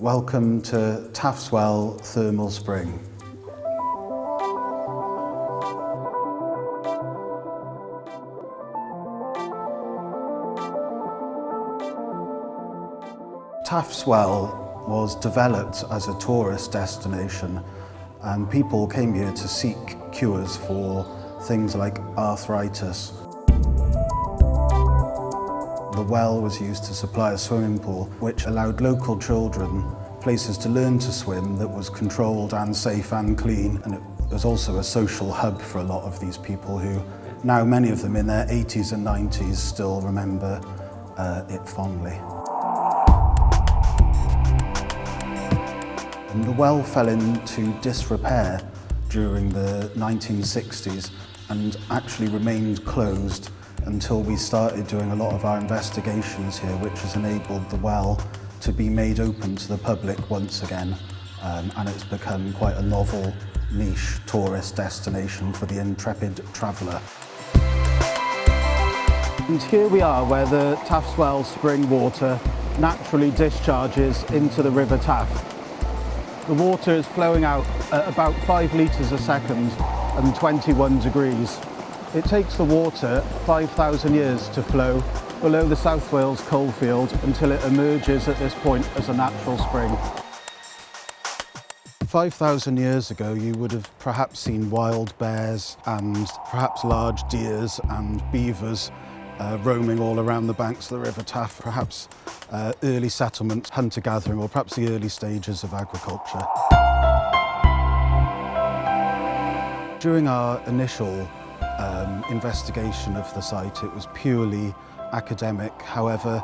Welcome to Taff's Well Thermal Spring. Taff's Well was developed as a tourist destination, and people came here to seek cures for things like arthritis. The well was used to supply a swimming pool, which allowed local children places to learn to swim that was controlled and safe and clean. And it was also a social hub for a lot of these people who, now many of them in their 80s and 90s, still remember it fondly. And the well fell into disrepair during the 1960s and actually remained closed until we started doing a lot of our investigations here, which has enabled the well to be made open to the public once again. And it's become quite a novel, niche tourist destination for the intrepid traveller. And here we are where the Taff's Well spring water naturally discharges into the River Taff. The water is flowing out at about 5 litres a second and 21 degrees. It takes the water 5,000 years to flow below the South Wales coalfield until it emerges at this point as a natural spring. 5,000 years ago, you would have perhaps seen wild bears and perhaps large deers and beavers roaming all around the banks of the River Taff, perhaps early settlements, hunter-gathering, or perhaps the early stages of agriculture. During our initial investigation of the site, it was purely academic. However,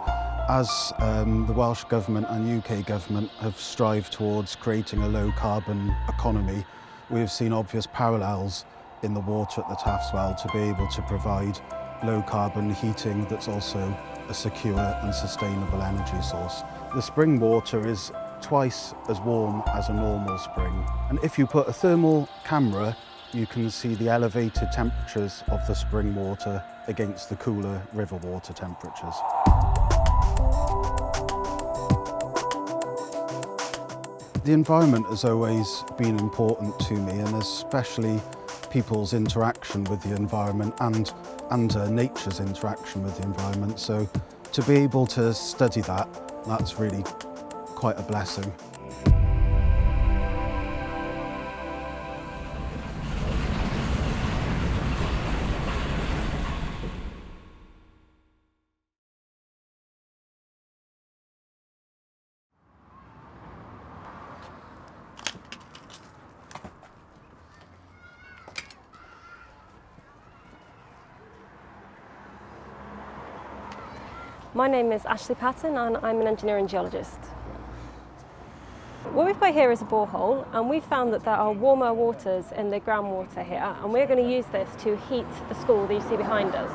as the Welsh Government and UK Government have strived towards creating a low-carbon economy, we have seen obvious parallels in the water at the Taff's Well to be able to provide low-carbon heating that's also a secure and sustainable energy source. The spring water is twice as warm as a normal spring, and if you put a thermal camera, you can see the elevated temperatures of the spring water against the cooler river water temperatures. The environment has always been important to me, and especially people's interaction with the environment and nature's interaction with the environment. So to be able to study that, that's really quite a blessing. My name is Ashley Patton and I'm an engineering geologist. What we've got here is a borehole, and we found that there are warmer waters in the groundwater here, and we're going to use this to heat the school that you see behind us.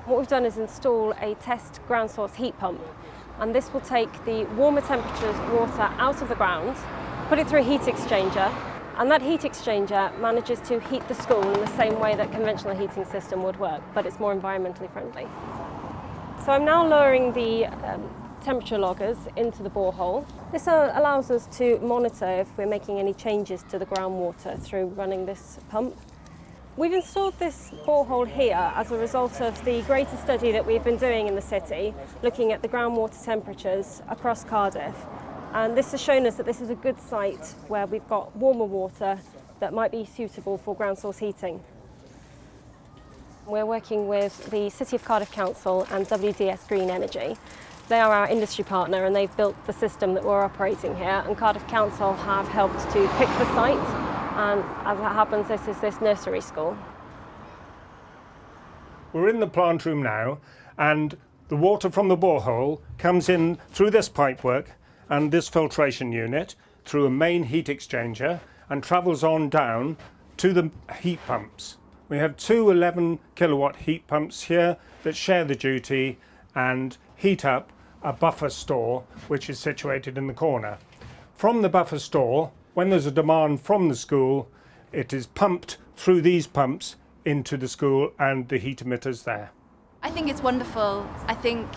What we've done is install a test ground source heat pump, and this will take the warmer temperatures water out of the ground, put it through a heat exchanger, and that heat exchanger manages to heat the school in the same way that a conventional heating system would work, but it's more environmentally friendly. So I'm now lowering the temperature loggers into the borehole. This allows us to monitor if we're making any changes to the groundwater through running this pump. We've installed this borehole here as a result of the greater study that we've been doing in the city, looking at the groundwater temperatures across Cardiff. And this has shown us that this is a good site where we've got warmer water that might be suitable for ground source heating. We're working with the City of Cardiff Council and WDS Green Energy. They are our industry partner, and they've built the system that we're operating here, and Cardiff Council have helped to pick the site, and as it happens, this is this nursery school. We're in the plant room now, and the water from the borehole comes in through this pipework and this filtration unit through a main heat exchanger and travels on down to the heat pumps. We have two 11 kilowatt heat pumps here that share the duty and heat up a buffer store which is situated in the corner. From the buffer store, when there's a demand from the school, it is pumped through these pumps into the school and the heat emitters there. I I think it's wonderful. I think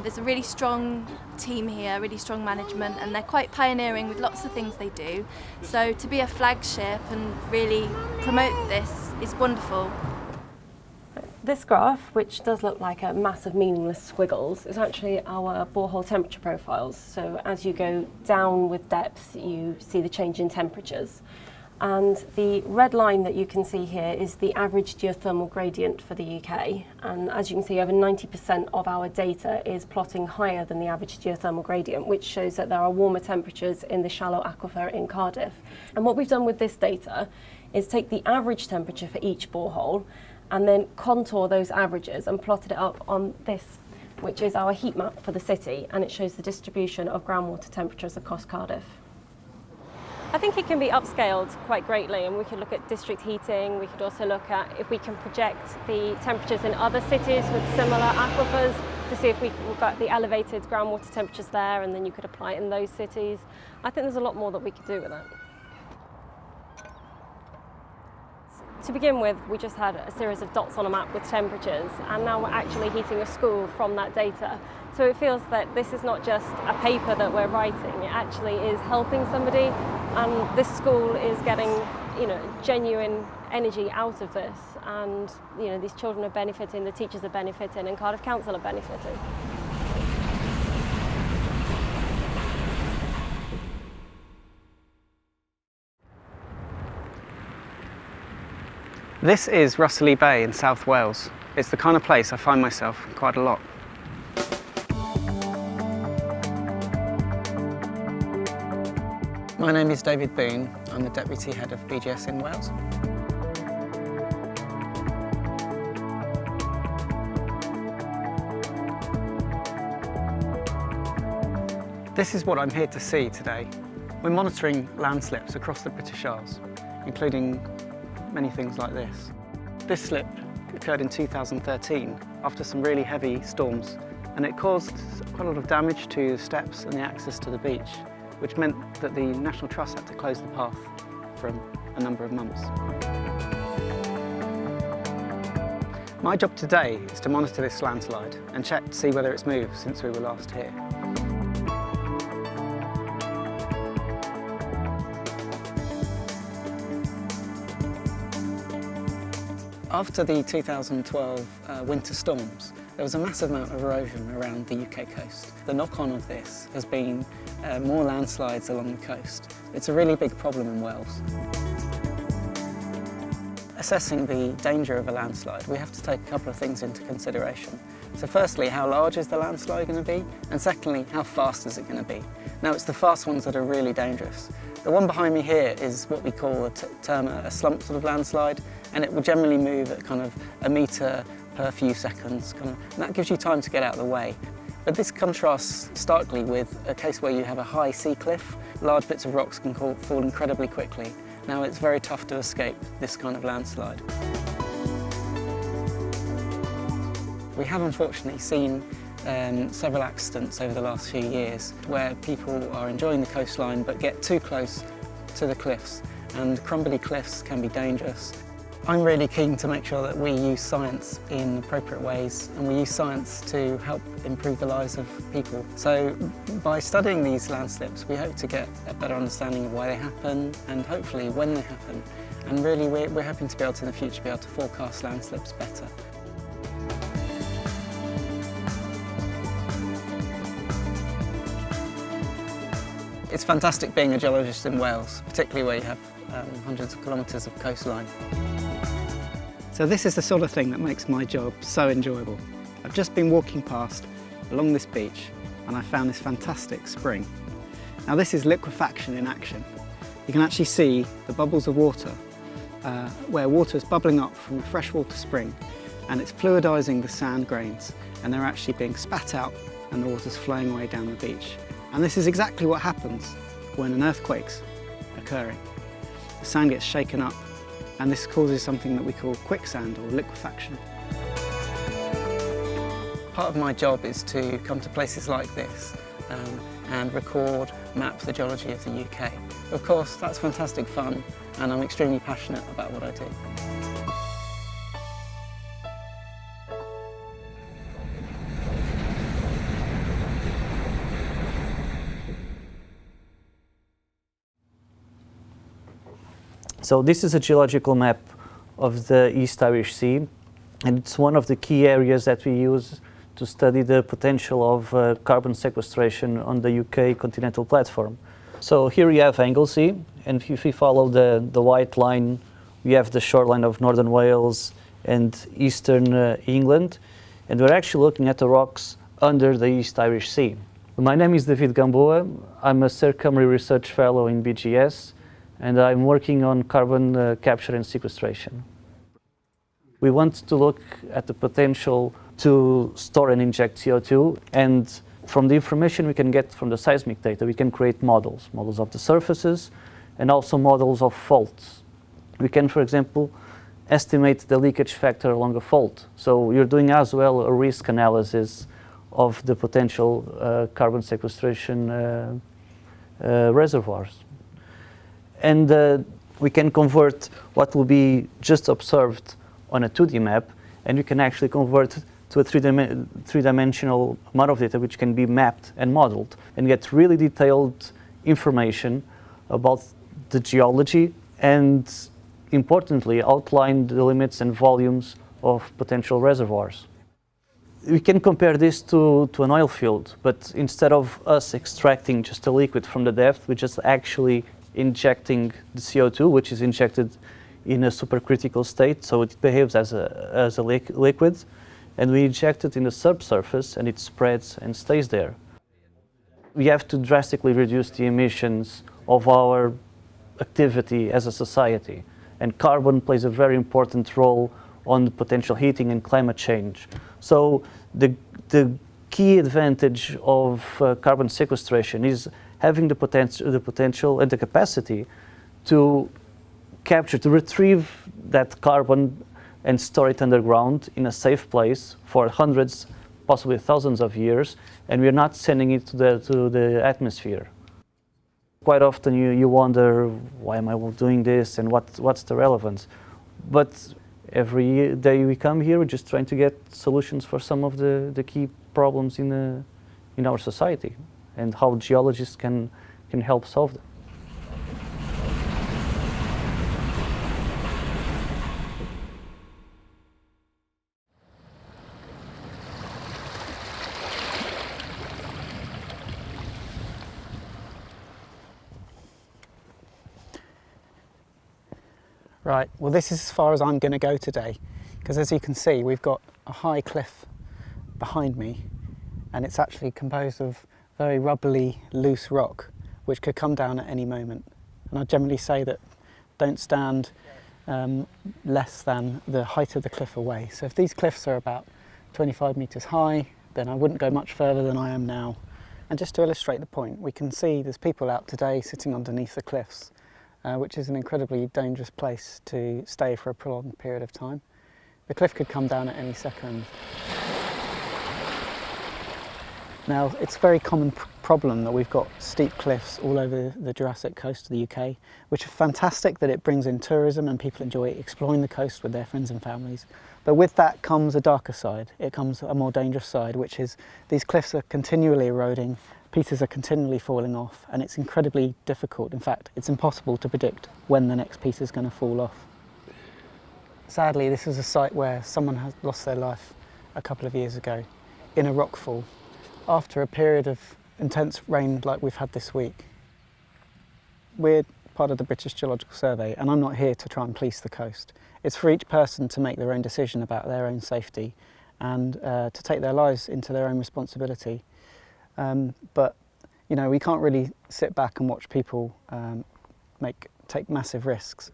there's a really strong team here, really strong management, and they're quite pioneering with lots of things they do. So to be a flagship and really promote this is wonderful. This graph, which does look like a massive meaningless squiggles, is actually our borehole temperature profiles. So as you go down with depth, you see the change in temperatures. And the red line that you can see here is the average geothermal gradient for the UK. And as you can see, over 90% of our data is plotting higher than the average geothermal gradient, which shows that there are warmer temperatures in the shallow aquifer in Cardiff. And what we've done with this data is take the average temperature for each borehole and then contour those averages and plotted it up on this, which is our heat map for the city, and it shows the distribution of groundwater temperatures across Cardiff. I think it can be upscaled quite greatly, and we could look at district heating. We could also look at if we can project the temperatures in other cities with similar aquifers to see if we've got the elevated groundwater temperatures there, and then you could apply it in those cities. I think there's a lot more that we could do with that. To begin with, we just had a series of dots on a map with temperatures, and now we're actually heating a school from that data. So it feels that this is not just a paper that we're writing, it actually is helping somebody, and this school is getting, genuine energy out of this, and these children are benefiting, the teachers are benefiting, and Cardiff Council are benefiting. This is Russeley Bay in South Wales. It's the kind of place I find myself quite a lot. My name is David Boone. I'm the Deputy Head of BGS in Wales. This is what I'm here to see today. We're monitoring landslips across the British Isles, including many things like this. This slip occurred in 2013 after some really heavy storms, and it caused quite a lot of damage to the steps and the access to the beach, which meant that the National Trust had to close the path for a number of months. My job today is to monitor this landslide and check to see whether it's moved since we were last here. After the 2012 winter storms, there was a massive amount of erosion around the UK coast. The knock-on of this has been more landslides along the coast. It's a really big problem in Wales. Assessing the danger of a landslide, we have to take a couple of things into consideration. So firstly, how large is the landslide going to be? And secondly, how fast is it going to be? Now, it's the fast ones that are really dangerous. The one behind me here is what we call a slump sort of landslide, and it will generally move at kind of a metre per few seconds, and that gives you time to get out of the way. But this contrasts starkly with a case where you have a high sea cliff. Large bits of rocks can fall incredibly quickly. Now, it's very tough to escape this kind of landslide. We have unfortunately seen several accidents over the last few years where people are enjoying the coastline but get too close to the cliffs, and crumbly cliffs can be dangerous. I'm really keen to make sure that we use science in appropriate ways, and we use science to help improve the lives of people. So by studying these landslips, we hope to get a better understanding of why they happen and hopefully when they happen. And really we're hoping to be able to in the future be able to forecast landslips better. It's fantastic being a geologist in Wales, particularly where you have hundreds of kilometres of coastline. So this is the sort of thing that makes my job so enjoyable. I've just been walking past along this beach and I found this fantastic spring. Now this is liquefaction in action. You can actually see the bubbles of water where water is bubbling up from a freshwater spring, and it's fluidising the sand grains, and they're actually being spat out and the water's flowing away down the beach. And this is exactly what happens when an earthquake's occurring. The sand gets shaken up, and this causes something that we call quicksand or liquefaction. Part of my job is to come to places like this and record, map the geology of the UK. Of course, that's fantastic fun, and I'm extremely passionate about what I do. So this is a geological map of the East Irish Sea, and it's one of the key areas that we use to study the potential of carbon sequestration on the UK continental platform. So here you have Anglesey, and if we follow the white line, we have the shoreline of northern Wales and eastern England, and we're actually looking at the rocks under the East Irish Sea. My name is David Gamboa. I'm a Sir Cymru Research Fellow in BGS, and I'm working on carbon capture and sequestration. We want to look at the potential to store and inject CO2, and from the information we can get from the seismic data, we can create models of the surfaces and also models of faults. We can, for example, estimate the leakage factor along a fault. So you're doing as well a risk analysis of the potential carbon sequestration reservoirs. And we can convert what will be just observed on a 2D map, and we can actually convert to a three-dimensional amount of data which can be mapped and modeled and get really detailed information about the geology and, importantly, outline the limits and volumes of potential reservoirs. We can compare this to an oil field, but instead of us extracting just a liquid from the depth, we're just actually injecting the CO2, which is injected in a supercritical state, so it behaves as a liquid, and we inject it in the subsurface and it spreads and stays there. We have to drastically reduce the emissions of our activity as a society, and carbon plays a very important role on the potential heating and climate change. So the key advantage of carbon sequestration is having the potential and the capacity to capture, to retrieve that carbon and store it underground in a safe place for hundreds, possibly thousands of years, and we're not sending it to the atmosphere. Quite often you wonder, why am I doing this and what's the relevance? But every day we come here, we're just trying to get solutions for some of the key problems in our society and how geologists can help solve them. Right, well this is as far as I'm going to go today, because as you can see we've got a high cliff behind me, and it's actually composed of very rubbly, loose rock which could come down at any moment. And I generally say that don't stand less than the height of the cliff away. So if these cliffs are about 25 metres high, then I wouldn't go much further than I am now. And just to illustrate the point, we can see there's people out today sitting underneath the cliffs, which is an incredibly dangerous place to stay for a prolonged period of time. The cliff could come down at any second. Now, it's a very common problem that we've got steep cliffs all over the Jurassic coast of the UK, which are fantastic that it brings in tourism and people enjoy exploring the coast with their friends and families. But with that comes a darker side. It comes a more dangerous side, which is these cliffs are continually eroding, pieces are continually falling off, and it's incredibly difficult. In fact, it's impossible to predict when the next piece is going to fall off. Sadly, this is a site where someone has lost their life a couple of years ago in a rockfall after a period of intense rain like we've had this week. We're part of the British Geological Survey, and I'm not here to try and police the coast. It's for each person to make their own decision about their own safety and to take their lives into their own responsibility. But you know, we can't really sit back and watch people take massive risks.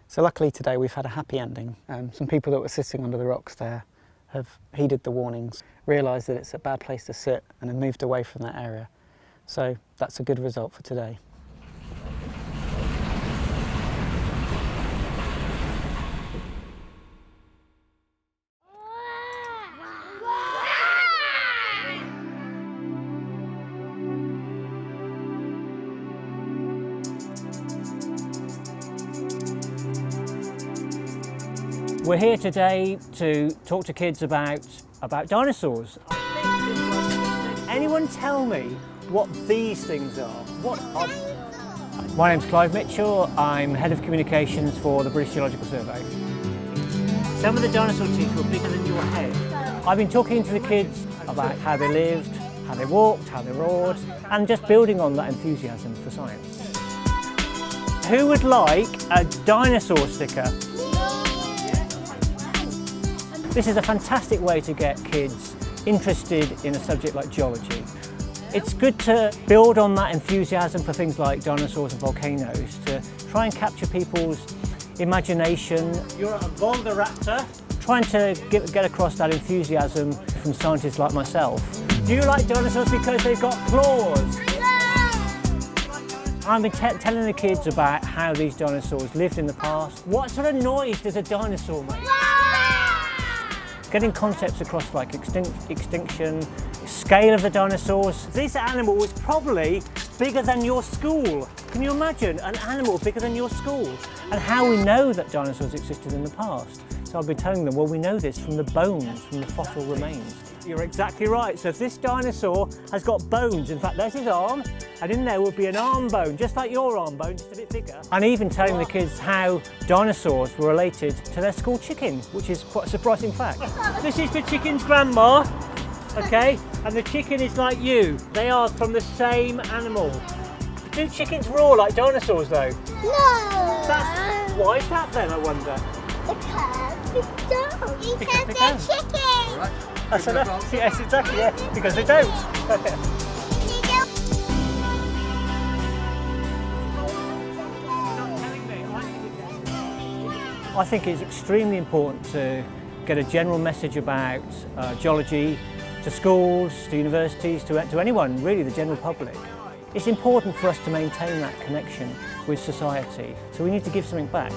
So luckily today we've had a happy ending. Some people that were sitting under the rocks there have heeded the warnings, realised that it's a bad place to sit, and have moved away from that area. So that's a good result for today. We're here today to talk to kids about dinosaurs. Anyone tell me what these things are? What are My name's Clive Mitchell. I'm Head of Communications for the British Geological Survey. Some of the dinosaur teeth were bigger than your head. I've been talking to the kids about how they lived, how they walked, how they roared, and just building on that enthusiasm for science. Who would like a dinosaur sticker? This is a fantastic way to get kids interested in a subject like geology. It's good to build on that enthusiasm for things like dinosaurs and volcanoes, to try and capture people's imagination. You're a Volgaraptor, trying to get across that enthusiasm from scientists like myself. Do you like dinosaurs because they've got claws? I've been telling the kids about how these dinosaurs lived in the past. What sort of noise does a dinosaur make? Getting concepts across like extinction, scale of the dinosaurs. This animal was probably bigger than your school. Can you imagine an animal bigger than your school? And how we know that dinosaurs existed in the past. So I've been telling them, well, we know this from the bones, from the fossil remains. You're exactly right. So if this dinosaur has got bones, in fact, there's his arm, and in there would be an arm bone, just like your arm bone, just a bit bigger. And even telling the kids how dinosaurs were related to their school chicken, which is quite a surprising fact. This is the chicken's grandma, okay? And the chicken is like you. They are from the same animal. Do chickens roar like dinosaurs, though? No! Why is that then, I wonder? Because they don't. Because they they're don't. chickens. Right. Yes, exactly, yeah, because they don't. I think it's extremely important to get a general message about geology to schools, to universities, to anyone, really the general public. It's important for us to maintain that connection with society, so we need to give something back.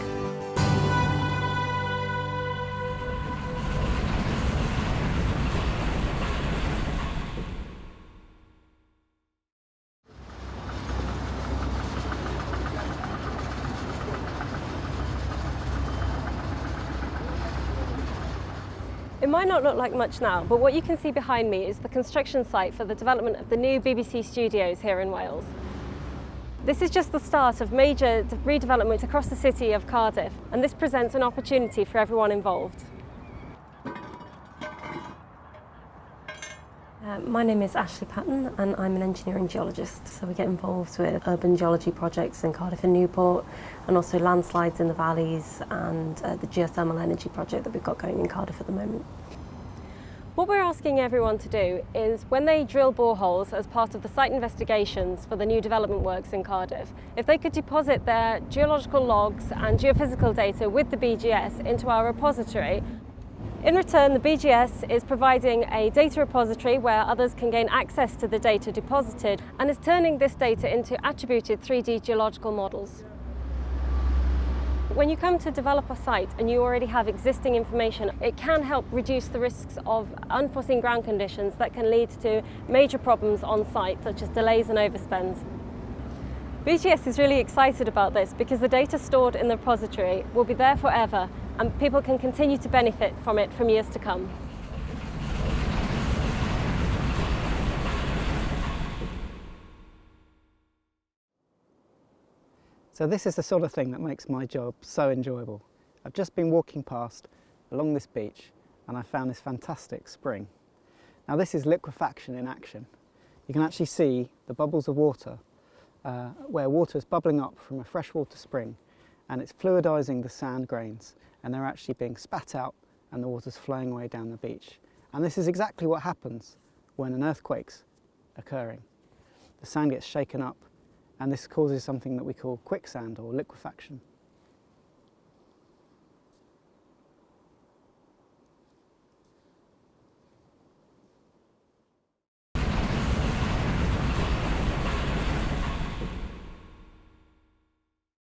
It might not look like much now, but what you can see behind me is the construction site for the development of the new BBC studios here in Wales. This is just the start of major redevelopment across the city of Cardiff, and this presents an opportunity for everyone involved. My name is Ashley Patton and I'm an engineering geologist. So we get involved with urban geology projects in Cardiff and Newport, and also landslides in the valleys and the geothermal energy project that we've got going in Cardiff at the moment. What we're asking everyone to do is, when they drill boreholes as part of the site investigations for the new development works in Cardiff, if they could deposit their geological logs and geophysical data with the BGS into our repository. In return, the BGS is providing a data repository where others can gain access to the data deposited, and is turning this data into attributed 3D geological models. When you come to develop a site and you already have existing information, it can help reduce the risks of unforeseen ground conditions that can lead to major problems on site, such as delays and overspends. BGS is really excited about this because the data stored in the repository will be there forever, and people can continue to benefit from it from years to come. So this is the sort of thing that makes my job so enjoyable. I've just been walking past along this beach and I found this fantastic spring. Now this is liquefaction in action. You can actually see the bubbles of water where water is bubbling up from a freshwater spring, and it's fluidising the sand grains, and they're actually being spat out and the water's flowing away down the beach. And this is exactly what happens when an earthquake's occurring. The sand gets shaken up, and this causes something that we call quicksand or liquefaction.